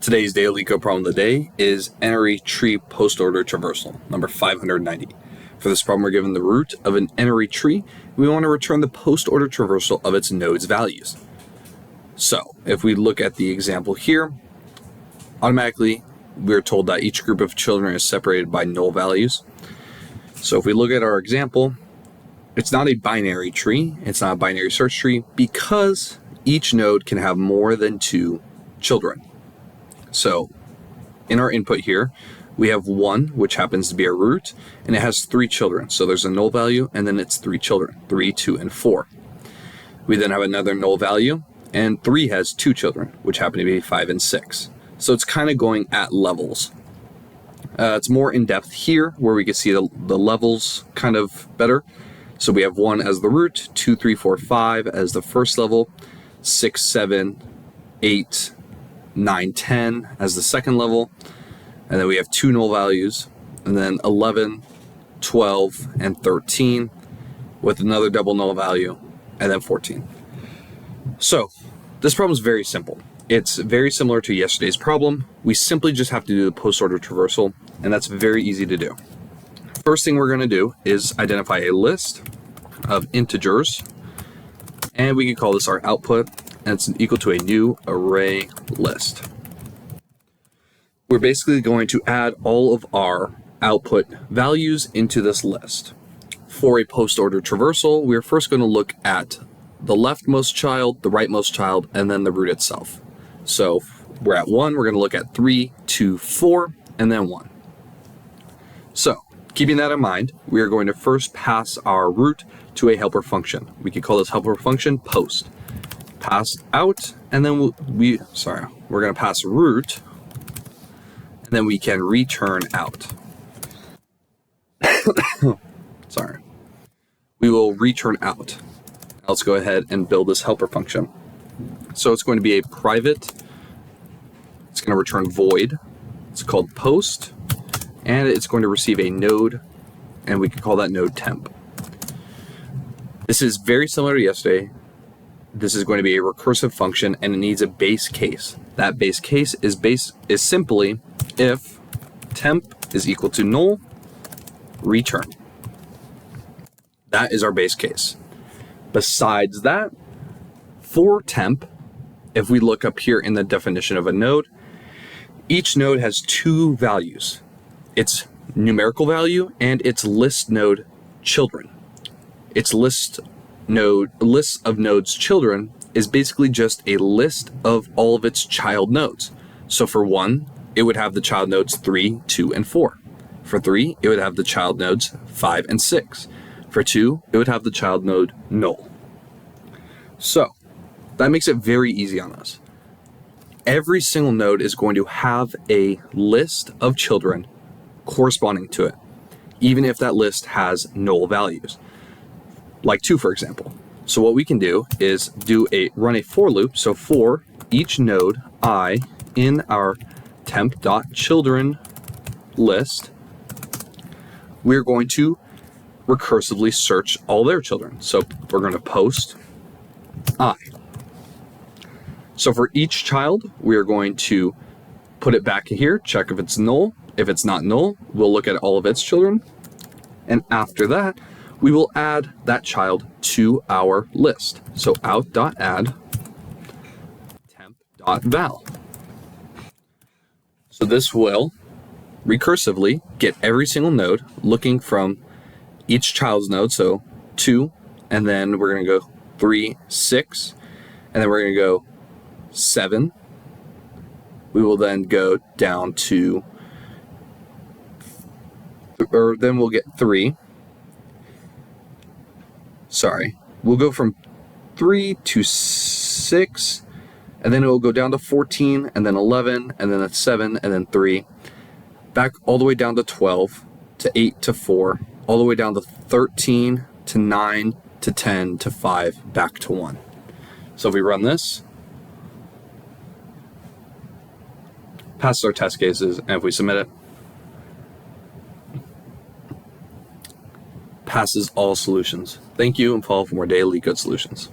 Today's daily LeetCode problem of the day is N-ary tree post-order traversal, number 590. For this problem, we're given the root of an N-ary tree, and we want to return the post-order traversal of its nodes' values. So, if we look at the example here, automatically we're told that each group of children is separated by null values. So if we look at our example, it's not a binary tree, it's not a binary search tree, because each node can have more than 2 children. So in our input here, we have 1, which happens to be a root, and it has 3 children. So there's a null value, and then it's 3 children, 3, 2, and 4. We then have another null value, and 3 has 2 children, which happen to be 5 and 6. So it's kind of going at levels. It's more in depth here, where we can see the levels kind of better. So we have 1 as the root, 2, 3, 4, 5 as the first level, 6, 7, 8, 9, 10 as the second level, and then we have 2 null values, and then 11, 12, and 13 with another double null value, and then 14. So this problem is very simple. It's very similar to yesterday's problem. We simply just have to do the post-order traversal, and that's very easy to do. First thing we're going to do is identify a list of integers, and we can call this our output, and it's equal to a new array list. We're basically going to add all of our output values into this list. For a post-order traversal, we're first going to look at the leftmost child, the rightmost child, and then the root itself. So we're at 1, we're going to look at 3, 2, 4, and then 1. So keeping that in mind, we are going to first pass our root to a helper function. We could call this helper function post. Pass out, and then we're going to pass root, and then we can return out. Sorry. We will return out. Let's go ahead and build this helper function. So it's going to be a private, it's going to return void, it's called post, and it's going to receive a node, and we can call that node temp. This is very similar to yesterday. This is going to be a recursive function, and it needs a base case. That base case is simply if temp is equal to null, return. That is our base case. Besides that, for temp, if we look up here in the definition of a node, each node has 2 values. Its numerical value and its list node children. Its list of nodes children is basically just a list of all of its child nodes. So for 1, it would have the child nodes 3, 2, and 4. For 3, it would have the child nodes 5 and 6. For 2, it would have the child node null. So that makes it very easy on us. Every single node is going to have a list of children corresponding to it, even if that list has null values, like 2, for example. So what we can do is run a for loop. So for each node I in our temp.children list, we're going to recursively search all their children. So we're going to post I. So for each child, we are going to put it back here, check if it's null. If it's not null, we'll look at all of its children. And after that, we will add that child to our list. So out.add temp.val. So this will recursively get every single node looking from each child's node. So 2, and then we're going to go 3, 6, and then we're going to go 7. We will then go down to, or then we'll get 3. Sorry, we'll go from 3 to 6, and then it will go down to 14, and then 11, and then 7, and then 3, back all the way down to 12, to 8, to 4, all the way down to 13, to 9, to 10, to 5, back to 1. So if we run this, passes our test cases, and if we submit it, passes all solutions. Thank you, and follow for more daily LeetCode solutions.